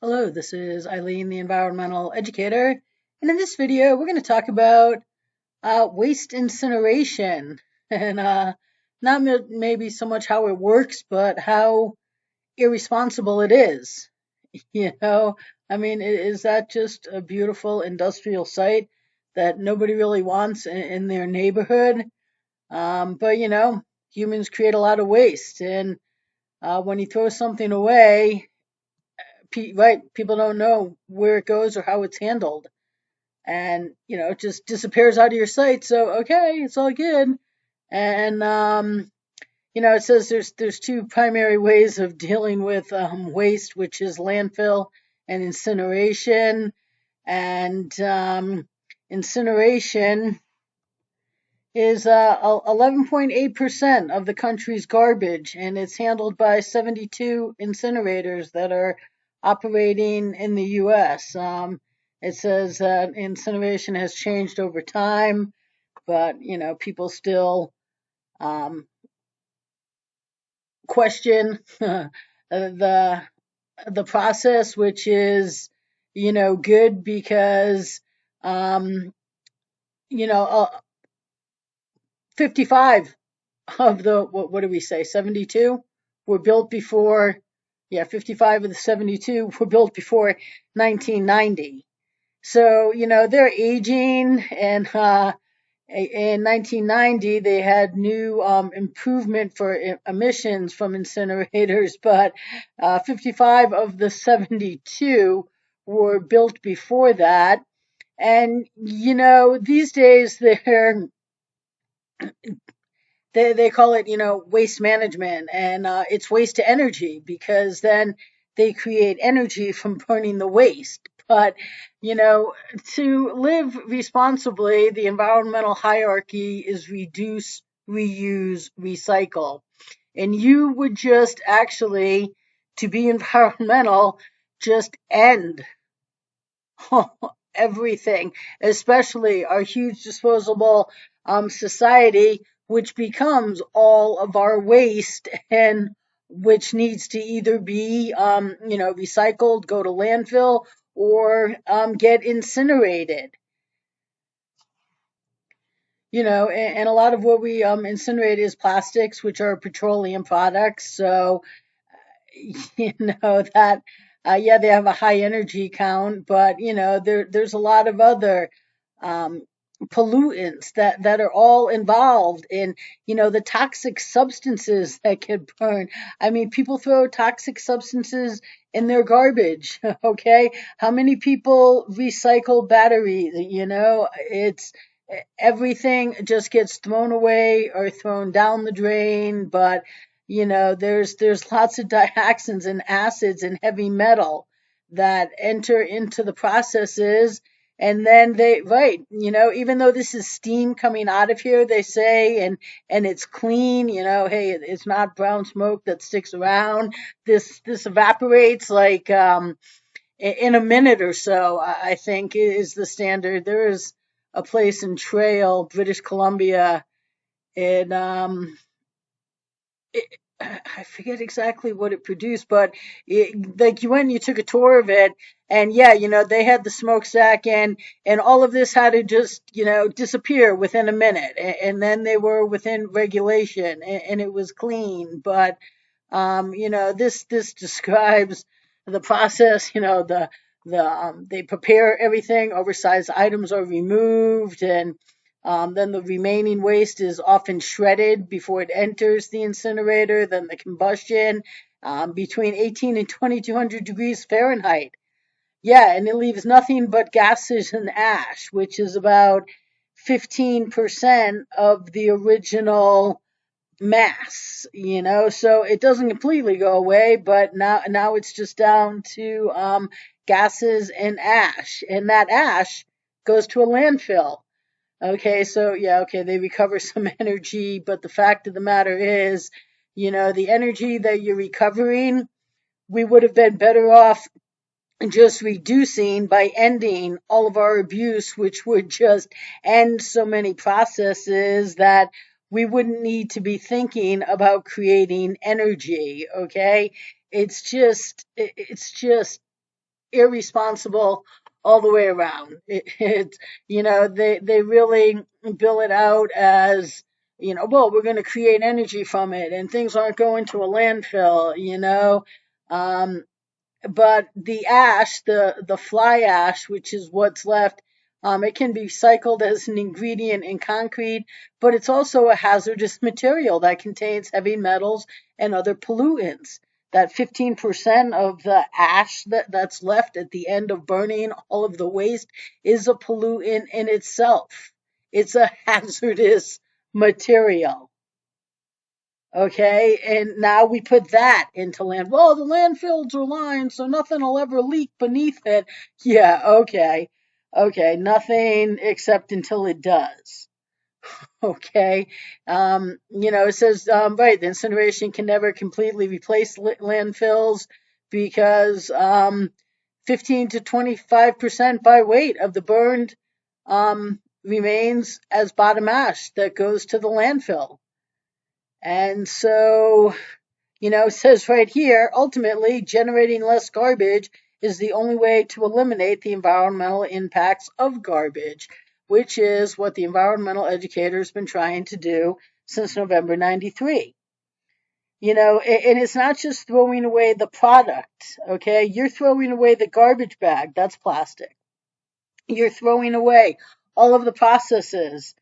Hello, this is Eileen, the environmental educator, and in this video, we're going to talk about waste incineration and not maybe so much how it works, but how irresponsible it is. You know, I mean, is that just a beautiful industrial site that nobody really wants in their neighborhood? But humans create a lot of waste, and when you throw something away, right, people don't know where it goes or how it's handled, and it just disappears out of your sight. So okay, it's all good. And it says there's two primary ways of dealing with waste, which is landfill and incineration. And incineration is 11.8% of the country's garbage, and it's handled by 72 incinerators that are operating in the U.S. It says that incineration has changed over time, but people still um, question the process, which is good because um, you know uh, 55 of the what do we say 72 were built before. Yeah, 55 of the 72 were built before 1990. So they're aging, and in 1990 they had new improvement for emissions from incinerators, but 55 of the 72 were built before that. And these days they call it waste management, and it's waste to energy, because then they create energy from burning the waste. But to live responsibly, the environmental hierarchy is reduce, reuse, recycle. And you would just actually, to be environmental, just end everything, especially our huge disposable society, which becomes all of our waste, and which needs to either be, recycled, go to landfill, or get incinerated. And a lot of what we incinerate is plastics, which are petroleum products. So that yeah, they have a high energy count, but there's a lot of other um, pollutants that are all involved in the toxic substances that get burned. I mean, people throw toxic substances in their garbage. Okay, how many people recycle batteries? It's everything just gets thrown away or thrown down the drain. But there's lots of dioxins and acids and heavy metal that enter into the processes. And then right, even though this is steam coming out of here, they say, and it's clean, hey, it's not brown smoke that sticks around. This evaporates like in a minute or so, I think is the standard. There is a place in Trail, British Columbia, in it, I forget exactly what it produced, but like you went and you took a tour of it, and yeah, they had the smokestack, and all of this had to just disappear within a minute, and then they were within regulation, and it was clean. But this describes the process. They prepare everything, oversized items are removed, and then the remaining waste is often shredded before it enters the incinerator. Then the combustion, between 18 and 2200 degrees Fahrenheit. Yeah, and it leaves nothing but gases and ash, which is about 15% of the original mass. So it doesn't completely go away, but now it's just down to gases and ash, and that ash goes to a landfill. Okay, so yeah, okay, they recover some energy, but the fact of the matter is, the energy that you're recovering, we would have been better off just reducing by ending all of our abuse, which would just end so many processes that we wouldn't need to be thinking about creating energy. Okay, it's just irresponsible all the way around. They really bill it out as, well, we're going to create energy from it and things aren't going to a landfill. Um, but the ash, the fly ash, which is what's left, it can be cycled as an ingredient in concrete, but it's also a hazardous material that contains heavy metals and other pollutants. That 15% of the ash that's left at the end of burning all of the waste is a pollutant in itself. It's a hazardous material. Okay, and now we put that into land. Well, the landfills are lined, so nothing will ever leak beneath it. Yeah, okay. Okay, nothing except until it does. Okay. It says, right, the incineration can never completely replace landfills because 15 to 25% by weight of the burned remains as bottom ash that goes to the landfill. And so, it says right here, ultimately, generating less garbage is the only way to eliminate the environmental impacts of garbage, which is what the environmental educator has been trying to do since November 93. And it's not just throwing away the product, okay? You're throwing away the garbage bag, that's plastic. You're throwing away all of the processes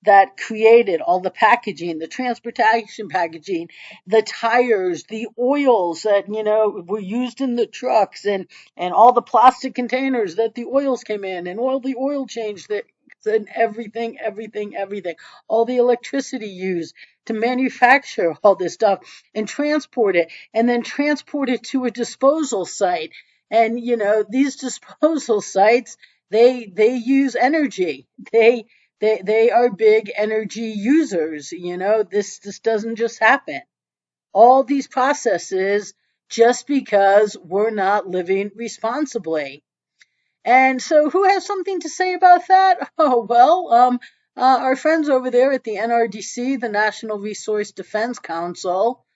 that created all the packaging, the transportation packaging, the tires, the oils that, were used in the trucks and all the plastic containers that the oils came in and all the oil change that and everything, all the electricity used to manufacture all this stuff and transport it and then transport it to a disposal site. And, these disposal sites, they use energy. They are big energy users. This doesn't just happen. All these processes just because we're not living responsibly. And so who has something to say about that? Oh, well, our friends over there at the NRDC, the National Resource Defense Council.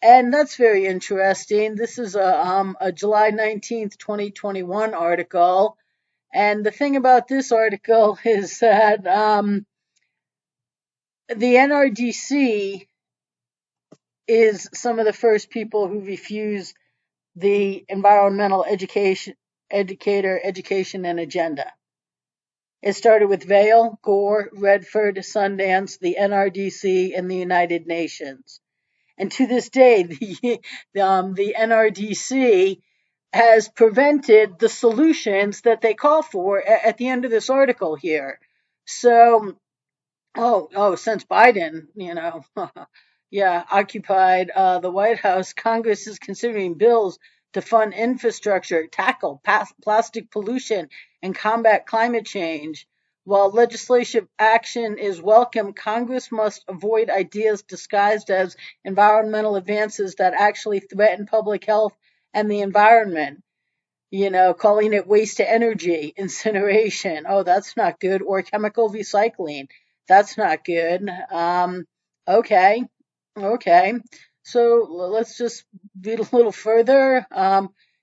And that's very interesting. This is a July 19th, 2021 article. And the thing about this article is that the NRDC is some of the first people who refuse the environmental education and agenda. It started with Vail, Gore, Redford, Sundance, the NRDC, and the United Nations. And to this day, the NRDC has prevented the solutions that they call for at the end of this article here. So, since Biden, occupied the White House, Congress is considering bills to fund infrastructure, tackle plastic pollution, and combat climate change. While legislative action is welcome, Congress must avoid ideas disguised as environmental advances that actually threaten public health and the environment. Calling it waste to energy, incineration. Oh, that's not good. Or chemical recycling. That's not good. Okay. Okay. So let's just read a little further.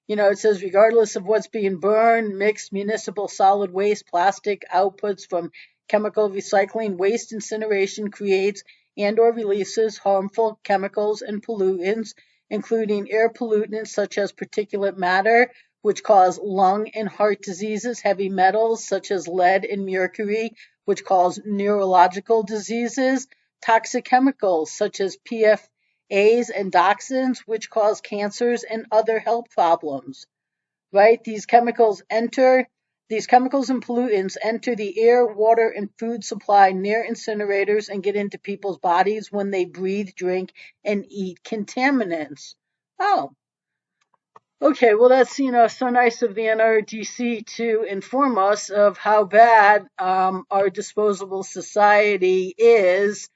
It says, regardless of what's being burned, mixed municipal solid waste, plastic outputs from chemical recycling, waste incineration creates and or releases harmful chemicals and pollutants, including air pollutants such as particulate matter, which cause lung and heart diseases, heavy metals such as lead and mercury, which cause neurological diseases, toxic chemicals such as PFAs and dioxins, which cause cancers and other health problems. Right? These chemicals and pollutants enter the air, water, and food supply near incinerators and get into people's bodies when they breathe, drink, and eat contaminants. Oh, okay, well, that's, so nice of the NRDC to inform us of how bad our disposable society is.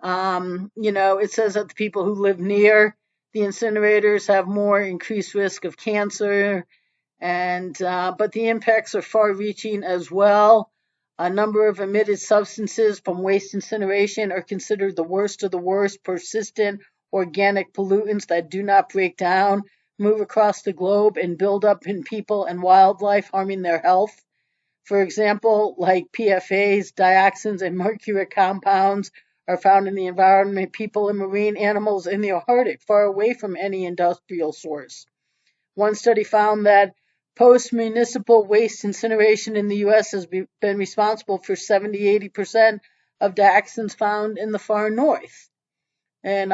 It says that the people who live near the incinerators have more increased risk of cancer, but the impacts are far-reaching as well. A number of emitted substances from waste incineration are considered the worst of the worst, persistent organic pollutants that do not break down, move across the globe and build up in people and wildlife, harming their health. For example, like PFAs, dioxins, and mercury compounds are found in the environment, people, and marine animals in the Arctic, far away from any industrial source. One study found that post-municipal waste incineration in the U.S. has been responsible for 70–80% of dioxins found in the far north. And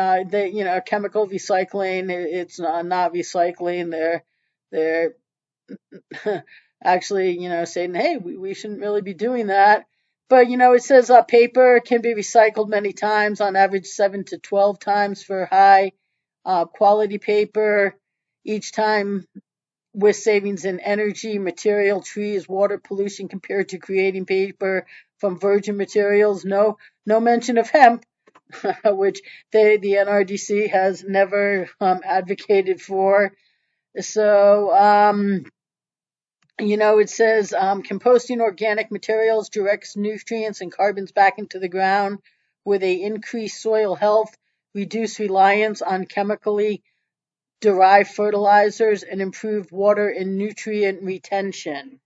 chemical recycling, it's not recycling. They're actually, saying, hey, we shouldn't really be doing that. But, it says paper can be recycled many times, on average 7 to 12 times for high quality paper, each time with savings in energy, material, trees, water pollution compared to creating paper from virgin materials. No mention of hemp, which the NRDC has never advocated for. So, it says composting organic materials directs nutrients and carbons back into the ground where they increase soil health, reduce reliance on chemically derived fertilizers, and improve water and nutrient retention.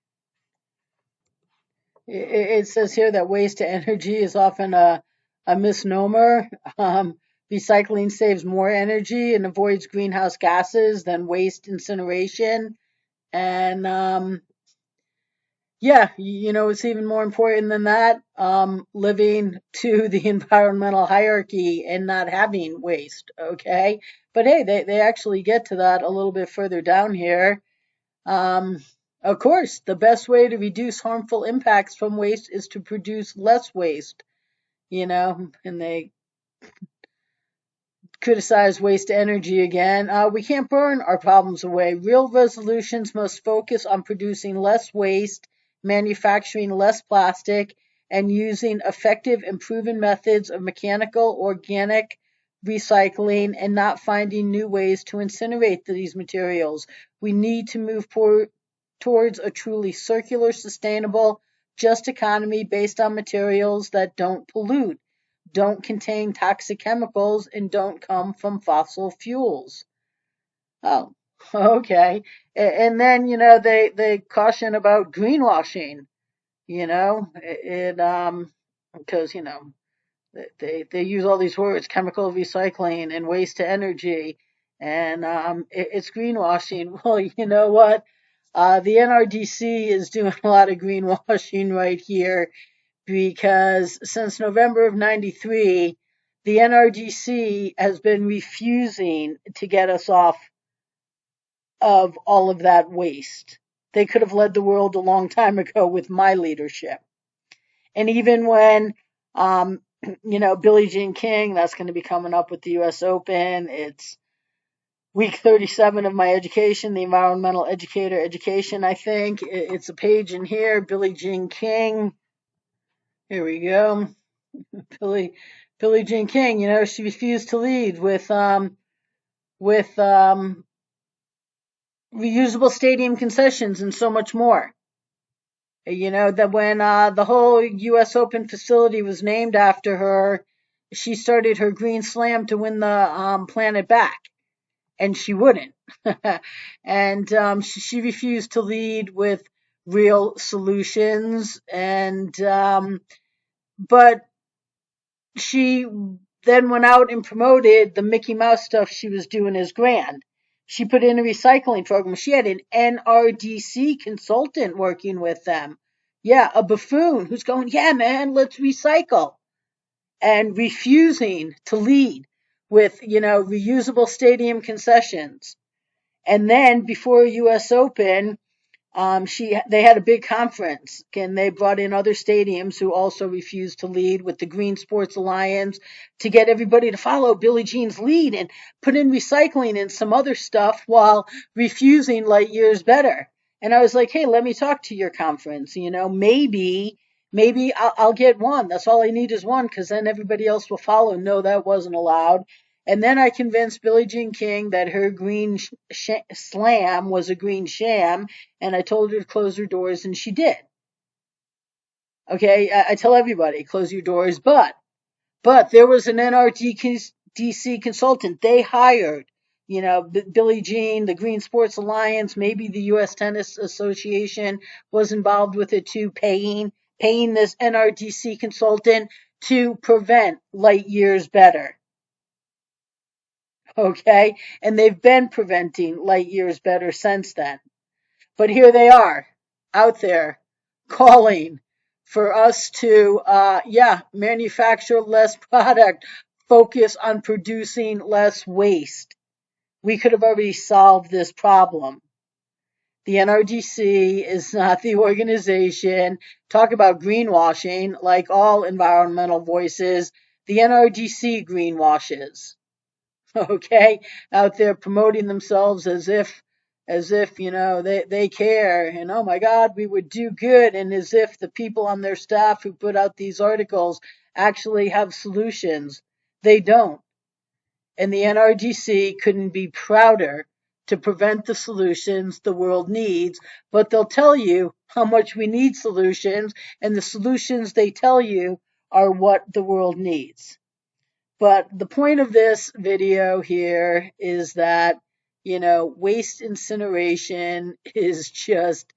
It says here that waste to energy is often a misnomer. Recycling saves more energy and avoids greenhouse gases than waste incineration. And it's even more important than that, living to the environmental hierarchy and not having waste, okay? But hey, they actually get to that a little bit further down here. Of course, the best way to reduce harmful impacts from waste is to produce less waste, and they criticize waste energy again. We can't burn our problems away. Real resolutions must focus on producing less waste, manufacturing less plastic, and using effective and proven methods of mechanical, organic recycling, and not finding new ways to incinerate these materials. We need to move towards a truly circular, sustainable, just economy based on materials that don't pollute, don't contain toxic chemicals, and don't come from fossil fuels. Oh, okay. And then, they caution about greenwashing, because, they use all these words, chemical recycling and waste to energy, and it's greenwashing. Well, you know what? The NRDC is doing a lot of greenwashing right here, because since November of '93, the NRDC has been refusing to get us off of all of that waste. They could have led the world a long time ago with my leadership. And even when, Billie Jean King, that's going to be coming up with the U.S. Open. It's week 37 of my education, the environmental educator education, I think. It's a page in here, Billie Jean King. Here we go. Billie Jean King, she refused to lead with reusable stadium concessions and so much more. That when the whole U.S. Open facility was named after her, she started her green slam to win the planet back, and she wouldn't. And she refused to lead with real solutions, and but she then went out and promoted the Mickey Mouse stuff she was doing as grand. She put in a recycling program. She had an NRDC consultant working with them. Yeah, a buffoon who's going, yeah, man, let's recycle. And refusing to lead with, reusable stadium concessions. And then before US Open, they had a big conference, and they brought in other stadiums who also refused to lead with the Green Sports Alliance to get everybody to follow Billie Jean's lead and put in recycling and some other stuff while refusing light years better. And I was like, hey, let me talk to your conference. Maybe I'll get one. That's all I need is one, because then everybody else will follow. No, that wasn't allowed. And then I convinced Billie Jean King that her green slam was a green sham, and I told her to close her doors, and she did. Okay, I tell everybody, close your doors, but there was an NRDC consultant they hired Billie Jean, the Green Sports Alliance, maybe the U.S. Tennis Association was involved with it too, paying this NRDC consultant to prevent light years better. Okay? And they've been preventing light years better since then. But here they are out there calling for us to, manufacture less product, focus on producing less waste. We could have already solved this problem. The NRDC is not the organization. Talk about greenwashing, like all environmental voices, the NRDC greenwashes. Okay, out there promoting themselves as if they care, and oh my god, we would do good, and as if the people on their staff who put out these articles actually have solutions. They don't. And the NRDC couldn't be prouder to prevent the solutions the world needs, but they'll tell you how much we need solutions, and the solutions they tell you are what the world needs. But the point of this video here is that, waste incineration is just,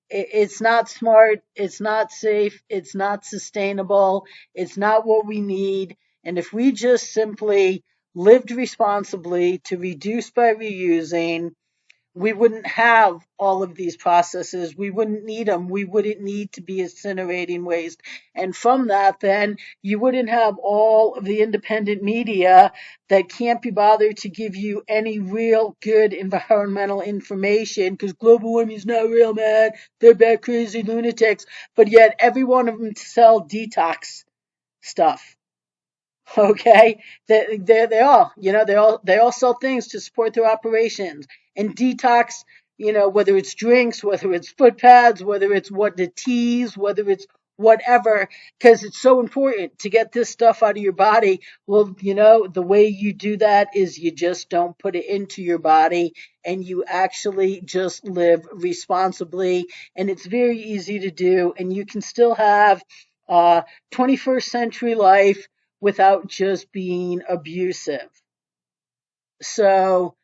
it's not smart, it's not safe, it's not sustainable, it's not what we need. And if we just simply lived responsibly to reduce by reusing, we wouldn't have all of these processes. We wouldn't need them. We wouldn't need to be incinerating waste. And from that, then, you wouldn't have all of the independent media that can't be bothered to give you any real good environmental information, because global warming is not real, man. They're bad, crazy lunatics. But yet, every one of them sell detox stuff. Okay, they all sell things to support their operations. And detox, whether it's drinks, whether it's foot pads, whether it's what the teas, whether it's whatever, because it's so important to get this stuff out of your body. Well, the way you do that is you just don't put it into your body, and you actually just live responsibly. And it's very easy to do, and you can still have 21st century life without just being abusive. So,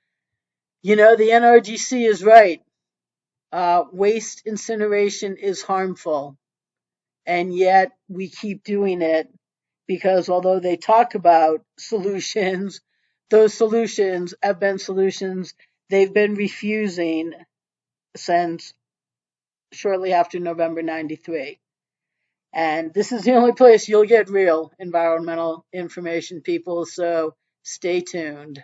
the NRDC is right. Waste incineration is harmful, and yet we keep doing it because although they talk about solutions, those solutions have been solutions they've been refusing since shortly after November 93. And this is the only place you'll get real environmental information, people, so stay tuned.